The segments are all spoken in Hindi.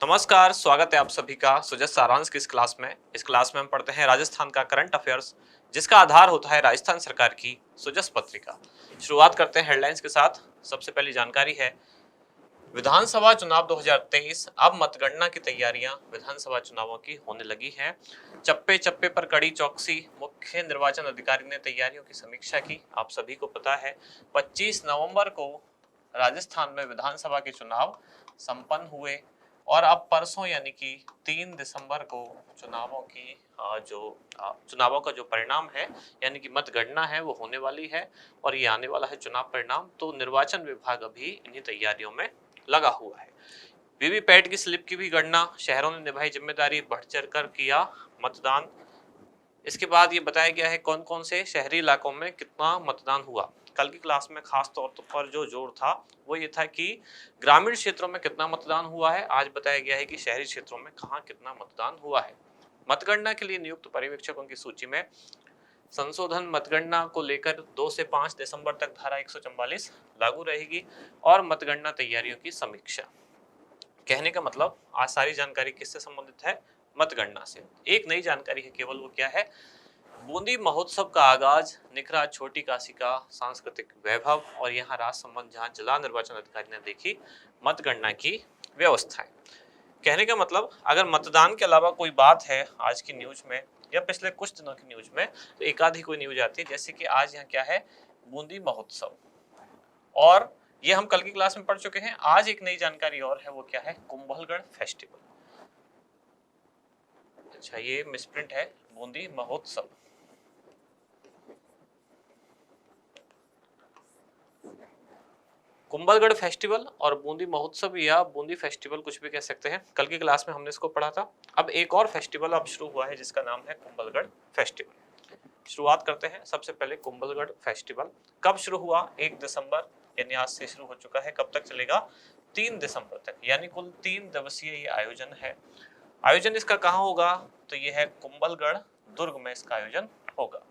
नमस्कार, स्वागत है आप सभी का सुजस सारांश की इस क्लास में। इस क्लास में हम पढ़ते हैं राजस्थान का करंट अफेयर्स, जिसका आधार होता है राजस्थान सरकार की सुजस पत्रिका। शुरुआत करते हैं हेडलाइंस के साथ। सबसे पहली जानकारी है विधानसभा चुनाव 2023। अब मतगणना की तैयारियां विधानसभा चुनावों की होने लगी हैं। चप्पे चप्पे पर कड़ी चौकसी, मुख्य निर्वाचन अधिकारी ने तैयारियों की समीक्षा की। आप सभी को पता है 25 नवंबर को राजस्थान में विधानसभा के चुनाव संपन्न हुए और अब परसों यानी कि 3 दिसंबर को चुनावों का जो परिणाम है यानी कि मतगणना है वो होने वाली है और ये आने वाला है चुनाव परिणाम। तो निर्वाचन विभाग अभी इन्हीं तैयारियों में लगा हुआ है। वीवीपैट की स्लिप की भी गणना, शहरों ने निभाई जिम्मेदारी, बढ़ चढ़कर किया मतदान। इसके बाद ये बताया गया है कौन कौन से शहरी इलाकों में कितना मतदान हुआ। कल की क्लास में खास तौर पर जो जोर था वो ये था कि ग्रामीण क्षेत्रों में कितना मतदान हुआ है। आज बताया गया है कि शहरी क्षेत्रों में कहाँ कितना मतदान हुआ है। मतगणना के लिए नियुक्त पर्यवेक्षकों की सूची में संशोधन, मतगणना को लेकर 2 से 5 दिसंबर तक धारा 144 लागू रहेगी और मतगणना तैयारियों की समीक्षा। कहने का मतलब आज सारी जानकारी किससे संबंधित है? मतगणना से। एक नई जानकारी है केवल, वो क्या है? बूंदी महोत्सव का आगाज, निखरा छोटी काशी का सांस्कृतिक वैभव और यहाँ राज संबंध जहाँ जिला निर्वाचन अधिकारी ने देखी मतगणना की व्यवस्थाएं। कहने का मतलब अगर मतदान के अलावा कोई बात है आज की न्यूज में या पिछले कुछ दिनों की न्यूज में, तो एक आधी कोई न्यूज आती है। जैसे कि आज यहाँ क्या है, बूंदी महोत्सव, और ये हम कल की क्लास में पढ़ चुके हैं। आज एक नई जानकारी और है, वो क्या है? कुंभलगढ़ फेस्टिवल। अच्छा, ये मिसप्रिंट है, बूंदी महोत्सव। कुंभलगढ़ फेस्टिवल और बूंदी महोत्सव या बूंदी फेस्टिवल कुछ भी कह सकते हैं। कल की क्लास में हमने इसको पढ़ा था। अब एक और फेस्टिवल अब शुरू हुआ है जिसका नाम है कुंभलगढ़ फेस्टिवल। शुरुआत करते हैं सबसे पहले कुंभलगढ़ फेस्टिवल कब शुरू हुआ? 1 दिसंबर यानी आज से शुरू हो चुका है। कब तक चलेगा? 3 दिसंबर तक, यानी कुल 3 दिवसीय ये आयोजन है। आयोजन इसका कहाँ होगा? तो ये है कुंभलगढ़ दुर्ग में इसका आयोजन होगा।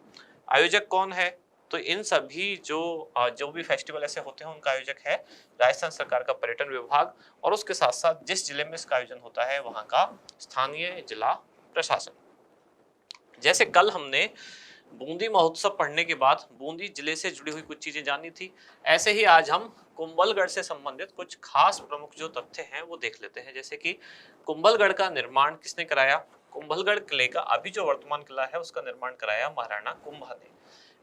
आयोजक कौन है? तो इन सभी जो भी फेस्टिवल ऐसे होते हैं उनका आयोजक है राजस्थान सरकार का पर्यटन विभाग, और उसके साथ साथ जिस जिले में इसका आयोजन होता है वहां का स्थानीय जिला प्रशासन। जैसे कल हमने बूंदी महोत्सव पढ़ने के बाद बूंदी जिले से जुड़ी हुई कुछ चीजें जानी थी, ऐसे ही आज हम कुंभलगढ़ से संबंधित कुछ खास प्रमुख जो तथ्य हैं वो देख लेते हैं। जैसे कि कुंभलगढ़ का निर्माण किसने कराया? कुंभलगढ़ किले का अभी जो वर्तमान किला है उसका निर्माण कराया महाराणा कुंभा ने।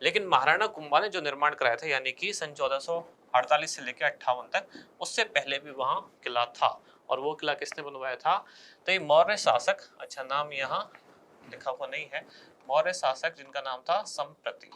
लेकिन महाराणा कुंभा ने जो निर्माण कराया था यानी कि सन 1448 से लेकर 58 तक, उससे पहले भी वहां किला था। और वो किला किसने बनवाया था? तो ये मौर्य शासक, अच्छा नाम यहाँ लिखा हुआ नहीं है, मौर्य शासक जिनका नाम था संप्रति,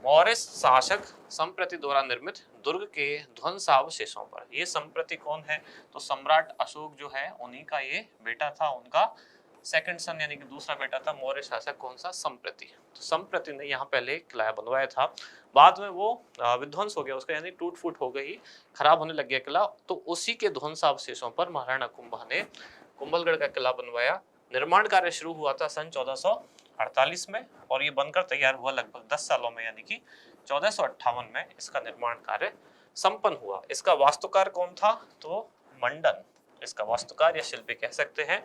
मौर्य शासक संप्रति द्वारा निर्मित दुर्ग के ध्वंसावशेषों पर। ये संप्रति कौन है? तो सम्राट अशोक जो है उन्हीं का ये बेटा था, उनका सेकंड सन यानी कि दूसरा बेटा था मौर्य शासक। कौन सा? संप्रति। तो संप्रति ने यहाँ पहले किला बनवाया था, बाद में वो विध्वंस हो गया उसका, यानी टूट फूट हो गई, खराब होने लग गया किला। तो उसी के ध्वंसावशेषों पर महाराणा कुंभा ने कुंभलगढ़ का किला बनवाया। निर्माण कार्य शुरू हुआ था सन 1448 में और ये बनकर तैयार हुआ लगभग 10 सालों में, यानी कि 1458 में इसका निर्माण कार्य संपन्न हुआ। इसका वास्तुकार कौन था? तो मंडन इसका वास्तुकार या शिल्पी कह सकते हैं।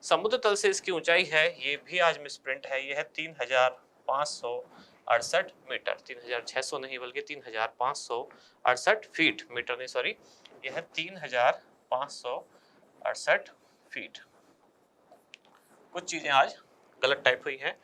समुद्र तल से इसकी ऊंचाई है, ये भी आज मिसप्रिंट है, ये है 3568 मीटर। 3600 नहीं बल्कि 3568 फीट, मीटर नहीं सॉरी, यह है 3568 फीट। कुछ चीजें आज गलत टाइप हुई हैं।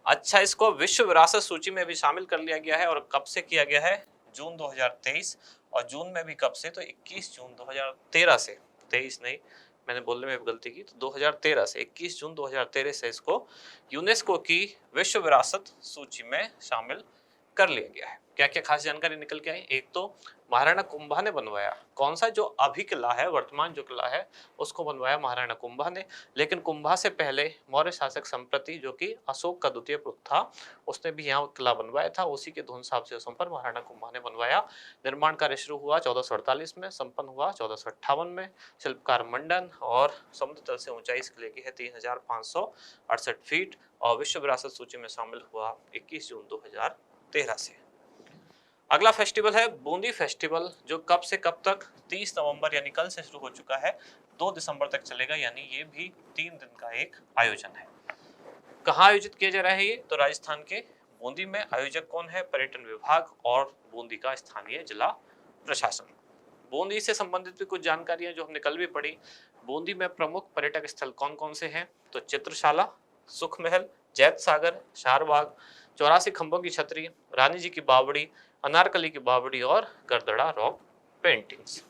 अच्छा, इसको विश्व विरासत सूची में भी शामिल कर लिया गया है। और कब से किया गया है? जून 2023। और जून में भी कब से? तो 21 जून 2013 से, 23 नहीं, मैंने बोलने में गलती की, तो 2013 से 21 जून 2013 से इसको यूनेस्को की विश्व विरासत सूची में शामिल कर लिया गया है। क्या क्या खास जानकारी निकल के आई? एक तो महाराणा कुंभा ने बनवाया, कौन सा? जो अभी किला है, वर्तमान जो किला है उसको बनवाया महाराणा कुंभा ने। लेकिन कुंभा से पहले मौर्य शासक संप्रति जो कि अशोक का द्वितीय पुत्र था, उसने भी यहाँ किला बनवाया था। उसी के ध्वंसावशेषों पर महाराणा कुंभा ने बनवाया। निर्माण कार्य शुरू हुआ 1448 में, संपन्न हुआ 1458 में। शिल्पकार मंडन, और समुद्र तल से ऊंचाई इस किले की है 3568 फीट, और विश्व विरासत सूची में शामिल हुआ 21 जून 2013 से। अगला फेस्टिवल है बूंदी फेस्टिवल, जो कब से कब तक, 30 नवंबर यानी कल से शुरू हो चुका है, 2 दिसंबर तक चलेगा, यानी ये भी 3 दिन का एक आयोजन है। कहाँ आयोजित किया जा रहा है ये, तो राजस्थान के बूंदी में। आयोजक कौन है, पर्यटन विभाग और बूंदी का स्थानीय जिला प्रशासन। बूंदी से संबंधित भी कुछ जानकारियां जो हमने कल भी पढ़ी। बूंदी में प्रमुख पर्यटक स्थल कौन कौन से हैं, तो चित्रशाला, सुख महल, जैत सागर, शारबाग, 84 खंभों की छतरी, रानी जी की बावड़ी, अनारकली की बावड़ी और गर्दड़ा रॉक पेंटिंग्स।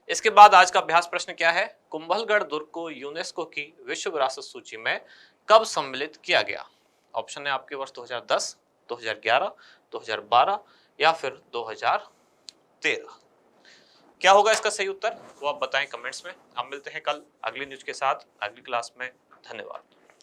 इसके बाद आज का अभ्यास प्रश्न क्या है, कुंभलगढ़ दुर्ग को यूनेस्को की विश्व विरासत सूची में कब सम्मिलित किया गया। ऑप्शन है आपके वर्ष 2010, 2011, 2012 या फिर 2013। क्या होगा इसका सही उत्तर, वो आप बताएं कमेंट्स में। हम मिलते हैं कल अगली न्यूज के साथ अगली क्लास में। धन्यवाद।